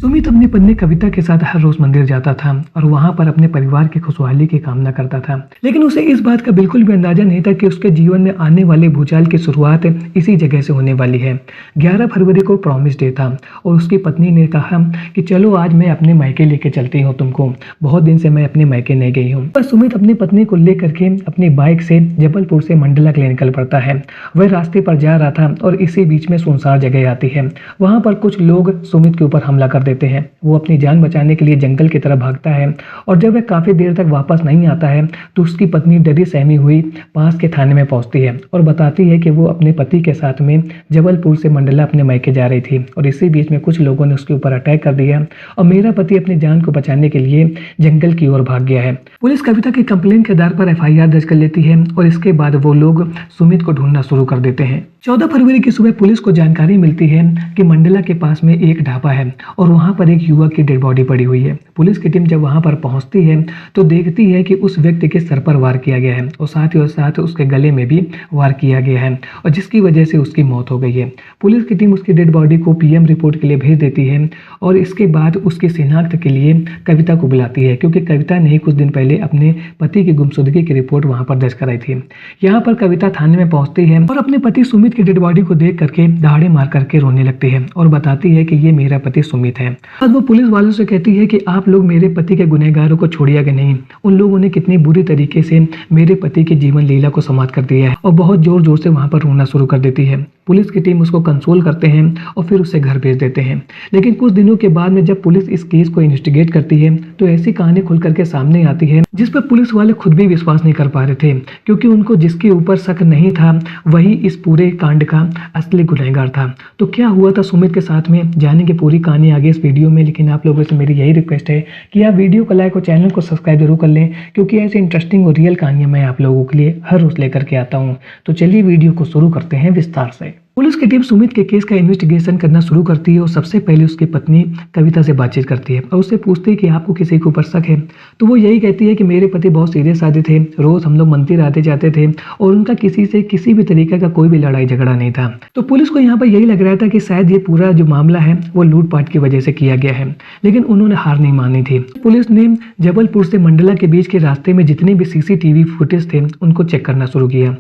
सुमित अपनी पत्नी कविता के साथ हर रोज मंदिर जाता था और वहां पर अपने परिवार की खुशहाली की कामना करता था। लेकिन उसे इस बात का बिल्कुल भी अंदाजा नहीं था कि उसके जीवन में आने वाले भूचाल की शुरुआत इसी जगह से होने वाली है। 11 फरवरी को प्रॉमिस डे था और उसकी पत्नी ने कहा कि चलो आज मैं अपने मायके लेके चलती हूँ तुमको, बहुत दिन से मैं अपने मायके नहीं गई हूँ। पर सुमित अपनी पत्नी को लेकर के अपनी बाइक से जबलपुर से मंडला के लिए निकल पड़ता है। वह रास्ते पर जा रहा था और इसी बीच में सुनसान जगह आती है। वहां पर कुछ लोग सुमित के ऊपर हमला कर देते हैं। वो अपनी जान बचाने के लिए जंगल की तरफ भागता है और जब वह काफी देर तक वापस नहीं आता है तो उसकी पत्नी डरी सहमी हुई पास के थाने में पहुंचती है और बताती है कि वो अपने पति के साथ में जबलपुर से मंडला अपने मायके जा रही थी और इसी बीच में कुछ लोगों ने उसके ऊपर अटैक कर दिया और मेरा पति अपनी जान को बचाने के लिए जंगल की ओर भाग गया है। पुलिस कविता की कंप्लेंट के आधार पर FIR दर्ज कर लेती है और इसके बाद वो लोग सुमित को ढूंढना शुरू कर देते हैं। 14 फरवरी की सुबह पुलिस को जानकारी मिलती है कि मंडला के पास में एक ढाबा है और वहां पर एक युवक की डेड बॉडी पड़ी हुई है। पुलिस की टीम जब वहां पर पहुंचती है तो देखती है कि उस व्यक्ति के सर पर वार किया गया है और साथ उसके गले में भी वार किया गया है और जिसकी वजह से उसकी मौत हो गई है। पुलिस की टीम उसकी डेड बॉडी को PM रिपोर्ट के लिए भेज देती है और इसके बाद उसकी शिनाख्त के लिए कविता को बुलाती है क्योंकि कविता ने कुछ दिन पहले अपने पति की गुमशुदगी की रिपोर्ट वहां पर दर्ज कराई थी। यहाँ पर कविता थाने में पहुंचती है और अपने पति सुमित की डेड बॉडी को देख करके दहाड़े मार करके रोने लगती है और बताती है कि ये मेरा पति सुमित है। अब वो पुलिस वालों से कहती है कि आप लोग मेरे पति के गुनहगारों को छोड़िएगा नहीं। उन लोगों ने कितनी बुरी तरीके से मेरे पति की जीवन लीला को समाप्त कर दिया है और बहुत जोर जोर से वहां पर रोना शुरू कर देती है। पुलिस की टीम उसको कंसोल करते हैं और फिर उसे घर भेज देते हैं। लेकिन कुछ दिनों के बाद में जब पुलिस इस केस को इन्वेस्टिगेट करती है तो ऐसी कहानी खुल करके सामने आती है जिस पर पुलिस वाले खुद भी विश्वास नहीं कर पा रहे थे क्योंकि उनको जिसके ऊपर शक नहीं था वही इस पूरे कांड का असली गुनहगार था। तो क्या हुआ था सुमित के साथ में, जानेंगे पूरी कहानी आगे इस वीडियो में। लेकिन आप लोगों से मेरी यही रिक्वेस्ट है कि आप वीडियो को लाइक और चैनल को सब्सक्राइब जरूर कर लें क्योंकि ऐसे इंटरेस्टिंग और रियल कहानियां मैं आप लोगों के लिए हर रोज लेकर के आता हूँ। तो चलिए वीडियो को शुरू करते हैं विस्तार से। पुलिस की टीम सुमित के केस का इन्वेस्टिगेशन करना शुरू करती है और सबसे पहले उसकी पत्नी कविता से बातचीत करती है और उससे पूछती है कि आपको किसी के ऊपर शक है। तो वो यही कहती है कि मेरे पति बहुत सीरियस आदमी थे, रोज हम लोग मंदिर आते जाते थे और उनका किसी से किसी भी तरीके का कोई भी लड़ाई झगड़ा नहीं था। तो पुलिस को यहाँ पर यही लग रहा था कि शायद ये पूरा जो मामला है वो लूटपाट की वजह से किया गया है, लेकिन उन्होंने हार नहीं मानी थी। पुलिस ने जबलपुर से मंडला के बीच के रास्ते में जितने भी CCTV फुटेज थे उनको चेक करना शुरू किया।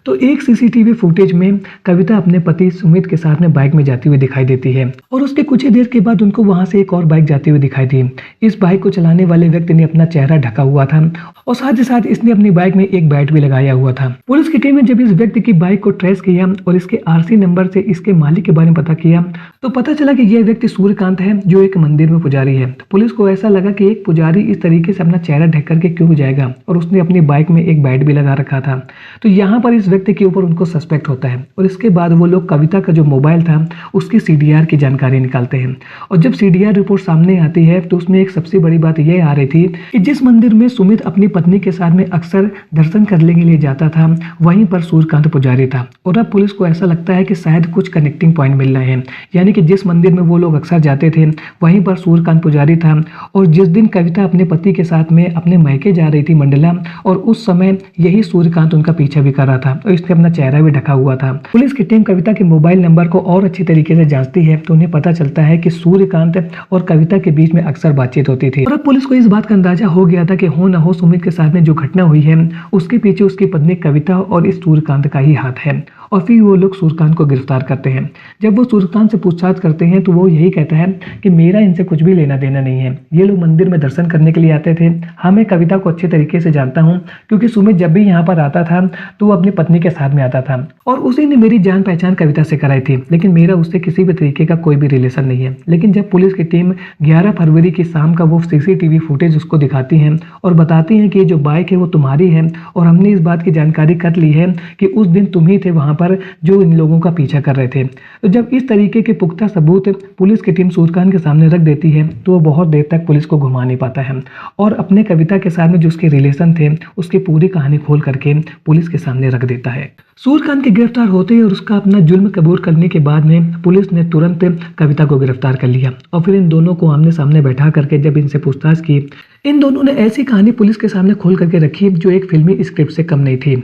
तो एक CCTV फुटेज में कविता अपने पति सुमित के साथ में बाइक में जाती हुई दिखाई देती है और उसके कुछ ही देर के बाद उनको वहां से एक और बाइक जाती हुई दिखाई दी। इस बाइक को चलाने वाले व्यक्ति ने अपना चेहरा ढका हुआ था और साथ ही साथ इसने अपनी बाइक में एक बैट भी लगाया हुआ था। पुलिस की टीम ने जब इस व्यक्ति की बाइक को ट्रेस किया और इसके RC नंबर से इसके मालिक के बारे में पता किया तो पता चला कि यह व्यक्ति सूर्यकांत है जो एक मंदिर में पुजारी है। तो पुलिस को ऐसा लगा कि एक पुजारी इस तरीके से अपना चेहरा ढक करके क्यों जाएगा और उसने अपनी बाइक में एक बैट भी लगा रखा था। तो यहाँ पर इस व्यक्ति के ऊपर उनको सस्पेक्ट होता है और इसके बाद वो लोग कविता का जो मोबाइल था उसकी CDR की जानकारी निकालते हैं और जब CDR रिपोर्ट सामने आती है तो उसमें एक सबसे बड़ी बात यह आ रही थी कि जिस मंदिर में सुमित अपनी पत्नी के साथ में अक्सर दर्शन करने के लिए जाता था वहीं पर सूर्यकांत पुजारी था। और अब पुलिस को ऐसा लगता है कि शायद कुछ कनेक्टिंग पॉइंट मिल रहे हैं, यानी कि जिस मंदिर में वो लोग अक्सर जाते थे वहीं पर सूर्यकांत पुजारी था और जिस दिन कविता अपने पति के साथ में अपने मायके जा रही थी मंडला और उस समय यही सूर्यकांत उनका पीछा भी कर रहा था और इसने अपना चेहरा भी ढका हुआ था। पुलिस की टीम कविता के मोबाइल नंबर को और अच्छी तरीके से जांचती है तो उन्हें पता चलता है कि सूर्यकांत और कविता के बीच में अक्सर बातचीत होती थी और अब पुलिस को इस बात का अंदाजा हो गया था कि हो न हो सुमित के साथ में जो घटना हुई है उसके पीछे उसकी पत्नी कविता और इस सूर्यकांत का ही हाथ है। और फिर वो लोग सूर्यकांत को गिरफ्तार करते हैं। जब वो सूर्यकांत से पूछताछ करते हैं तो वो यही कहता है कि मेरा इनसे कुछ भी लेना देना नहीं है, ये लोग मंदिर में दर्शन करने के लिए आते थे। हाँ, मैं कविता को अच्छे तरीके से जानता हूँ क्योंकि सुमित जब भी यहाँ पर आता था तो वो अपनी पत्नी के साथ में आता था और उसी ने मेरी जान पहचान कविता से कराई थी, लेकिन मेरा उससे किसी भी तरीके का कोई भी रिलेशन नहीं है। लेकिन जब पुलिस की टीम 11 फरवरी की शाम का वो CCTV फुटेज उसको दिखाती है और बताती है कि ये जो बाइक है वो तुम्हारी है और हमने इस बात की जानकारी कर ली है कि उस दिन तुम ही थे वहां पर जो इन लोगों का पीछा कर रहे थे। तो जब इस तरीके के पुख्ता सबूत पुलिस की टीम सूर्यकांत के सामने रख देती है तो वो बहुत देर तक पुलिस को घुमा नहीं पाता है और अपने कविता के साथ में जो उसके रिलेशन थे उसकी पूरी कहानी खोल करके पुलिस के सामने रख देता है। सूर्यकांत के गिरफ्तार होते ही और उसका अपना जुल्म कबूल करने के बाद में पुलिस ने तुरंत कविता को गिरफ्तार कर लिया और फिर इन दोनों को आमने सामने बैठा करके जब इनसे पूछताछ की, इन दोनों ने ऐसी कहानी पुलिस के सामने खोल करके रखी जो एक फिल्मी स्क्रिप्ट से कम नहीं थी।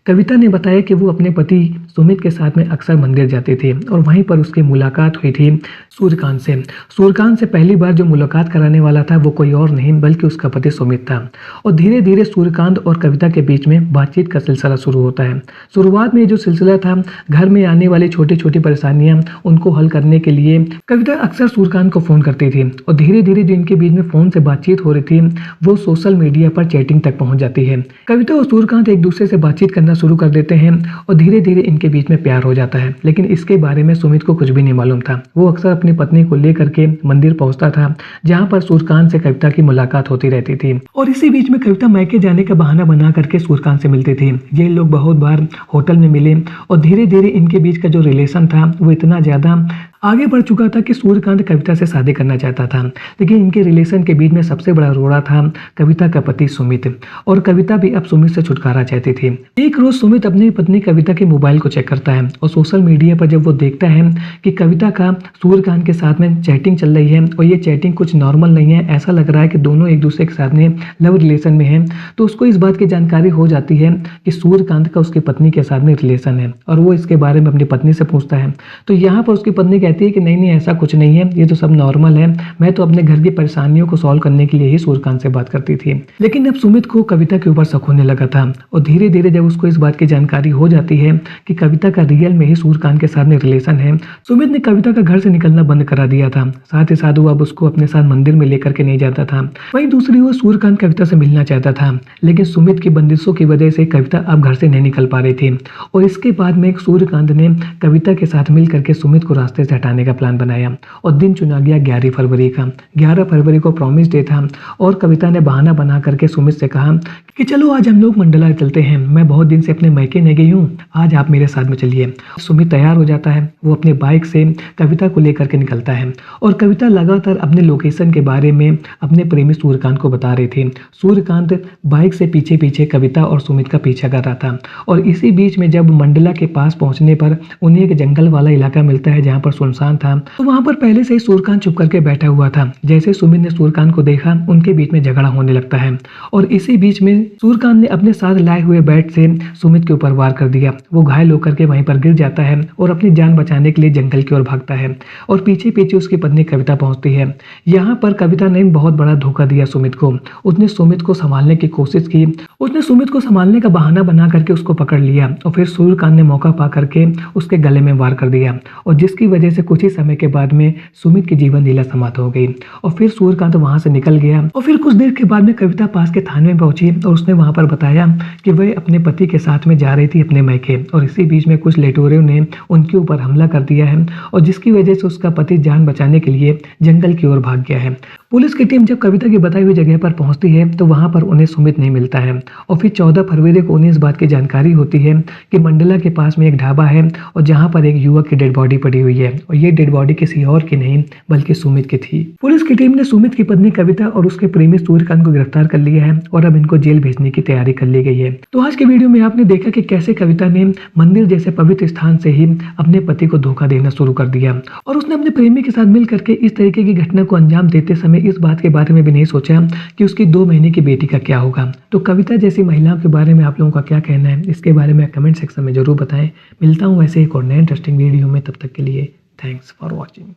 कविता ने बताया कि वो अपने पति सुमित के साथ में अक्सर मंदिर जाती थी और वहीं पर उसकी मुलाकात हुई थी सूर्यकांत से। सूर्यकांत से पहली बार जो मुलाकात कराने वाला था वो कोई और नहीं बल्कि उसका पति सुमित था। और धीरे धीरे सूर्यकांत और कविता के बीच में बातचीत का सिलसिला शुरू होता है। शुरुआत में जो सिलसिला था, घर में आने वाली छोटी छोटी परेशानियां उनको हल करने के लिए कविता अक्सर सूर्यकांत को फोन करती थी और धीरे धीरे जो इनके बीच में फोन से बातचीत हो रही थी वो सोशल मीडिया पर चैटिंग तक पहुंच जाती है। कविता और सूर्यकांत एक दूसरे से बातचीत करना शुरू कर देते हैं और धीरे धीरे इनके बीच में प्यार हो जाता है। लेकिन इसके बारे में सुमित को कुछ भी नहीं मालूम था। वो अक्सर अपनी पत्नी को लेकर के मंदिर पहुंचता था जहां पर सूर्यकांत से कविता की मुलाकात होती रहती थी और इसी बीच में कविता मायके जाने का बहाना बना करके सूर्यकांत से मिलती थी। ये लोग बहुत बार होटल में मिले और धीरे धीरे इनके बीच का जो रिलेशन था वो इतना ज्यादा आगे बढ़ चुका था कि सूर्यकांत कविता से शादी करना चाहता था। लेकिन इनके रिलेशन के बीच में सबसे बड़ा रोड़ा था कविता का पति सुमित और कविता भी अब सुमित से छुटकारा चाहती थी। एक रोज सुमित अपनी पत्नी कविता के मोबाइल को चेक करता है और सोशल मीडिया पर जब वो देखता है कि कविता का सूर्यकांत के साथ में चैटिंग चल रही है और ये चैटिंग कुछ नॉर्मल नहीं है, ऐसा लग रहा है कि दोनों एक दूसरे के साथ में लव रिलेशन में है, तो उसको इस बात की जानकारी हो जाती है कि सूर्यकांत का उसकी पत्नी के साथ में रिलेशन है और वो इसके बारे में अपनी पत्नी से पूछता है। तो यहाँ पर उसकी पत्नी कहती है कि नहीं नहीं ऐसा कुछ नहीं है, ये तो सब नॉर्मल है, मैं तो अपने घर की परेशानियों को सॉल्व करने के लिए ही सूर्यकांत से बात करती थी। लेकिन अब सुमित को कविता के ऊपर शक होने लगा था और धीरे धीरे जब उसको इस बात की जानकारी हो जाती है कि कविता का रियल में ही सूर्यकांत के साथ में रिलेशन है, सुमित ने कविता का घर से निकलना बंद करा दिया था। साथ ही साथ वो अब उसको अपने साथ मंदिर में लेकर के नहीं जाता था। वहीं दूसरी ओर सूर्यकांत कविता से मिलना चाहता था, लेकिन सुमित की बंदिशों की वजह से कविता अब घर से नहीं निकल पा रही थी। और इसके बाद में सूर्यकांत ने कविता के साथ मिल करके सुमित को रास्ते से हटाने का प्लान बनाया और दिन चुना गया 11 फरवरी का। 11 फरवरी को प्रॉमिस डे था और कविता ने बहाना बना करके सुमित से कहा कि चलो आज हम लोग मंडला चलते हैं, मैं बहुत दिन से अपने मैके नहीं गई हूँ, आज आप मेरे साथ में चलिए। सुमित तैयार हो जाता है, वो अपने बाइक से कविता को लेकर के निकलता है और कविता लगातार अपने लोकेशन के बारे में अपने प्रेमी सूर्यकांत को बता रही थी। सूर्यकांत बाइक से पीछे पीछे कविता और सुमित का पीछा कर रहा था और इसी बीच में जब मंडला के पास पहुंचने पर उन्हें एक जंगल वाला इलाका मिलता है जहाँ पर सुनसान था। तो वहां पर पहले से ही सूर्यकांत चुप करके बैठा हुआ था। जैसे सुमित ने सूर्यकांत को देखा, उनके बीच में झगड़ा होने लगता है और इसी बीच में सूर्यकांत ने अपने साथ लाए हुए बैट से सुमित के ऊपर वार कर दिया। वो घायल होकर के वहीं पर गिर जाता है और अपनी जान बचाने के लिए जंगल की ओर भागता है और पीछे पीछे उसकी पत्नी कविता पहुंचती है। यहाँ पर कविता ने बहुत बड़ा धोखा दिया सुमित को। उसने सुमित को संभालने की कोशिश की, उसने सुमित को संभालने का बहाना बना करके उसको पकड़ लिया और फिर सूर्यकांत ने मौका पा करके उसके गले में वार कर दिया और जिसकी वजह से कुछ ही समय के बाद में सुमित की जीवन लीला समाप्त हो गई और फिर सूर्यकांत वहां से निकल गया। और फिर कुछ देर के बाद में कविता पास के थाने में पहुंची और उसने वहां पर बताया कि वह अपने पति के साथ में जा रही थी अपने मैके और इसी बीच में कुछ लेटोरियों ने उनके ऊपर हमला कर दिया है और जिसकी वजह से उसका पति जान बचाने के लिए जंगल की ओर भाग गया है। पुलिस की टीम जब कविता की बताई हुई जगह पर पहुंचती है तो वहां पर उन्हें सुमित नहीं मिलता है और फिर 14 फरवरी को उन्हें इस बात की जानकारी होती है कि मंडला के पास में एक ढाबा है और जहां पर एक युवक की डेड बॉडी पड़ी हुई है और ये डेड बॉडी किसी और की नहीं बल्कि सुमित की थी। पुलिस की टीम ने सुमित की पत्नी कविता और उसके प्रेमी सूर्यकांत को गिरफ्तार कर लिया है और अब इनको जेल भेजने की तैयारी कर ली गई है। तो आज के वीडियो में आपने देखा कि कैसे कविता ने मंदिर जैसे पवित्र स्थान से ही अपने पति को धोखा देना शुरू कर दिया और उसने अपने प्रेमी के साथ मिल करके इस तरीके की घटना को अंजाम देते समय इस बात के बारे में भी नहीं सोचा कि उसकी 2 महीने की बेटी का क्या होगा। तो कविता जैसी महिलाओं के बारे में आप लोगों का क्या कहना है, इसके बारे में कमेंट सेक्शन में जरूर बताएं। मिलता हूँ ऐसे एक और नए इंटरेस्टिंग वीडियो में, तब तक के लिए थैंक्स फॉर वॉचिंग।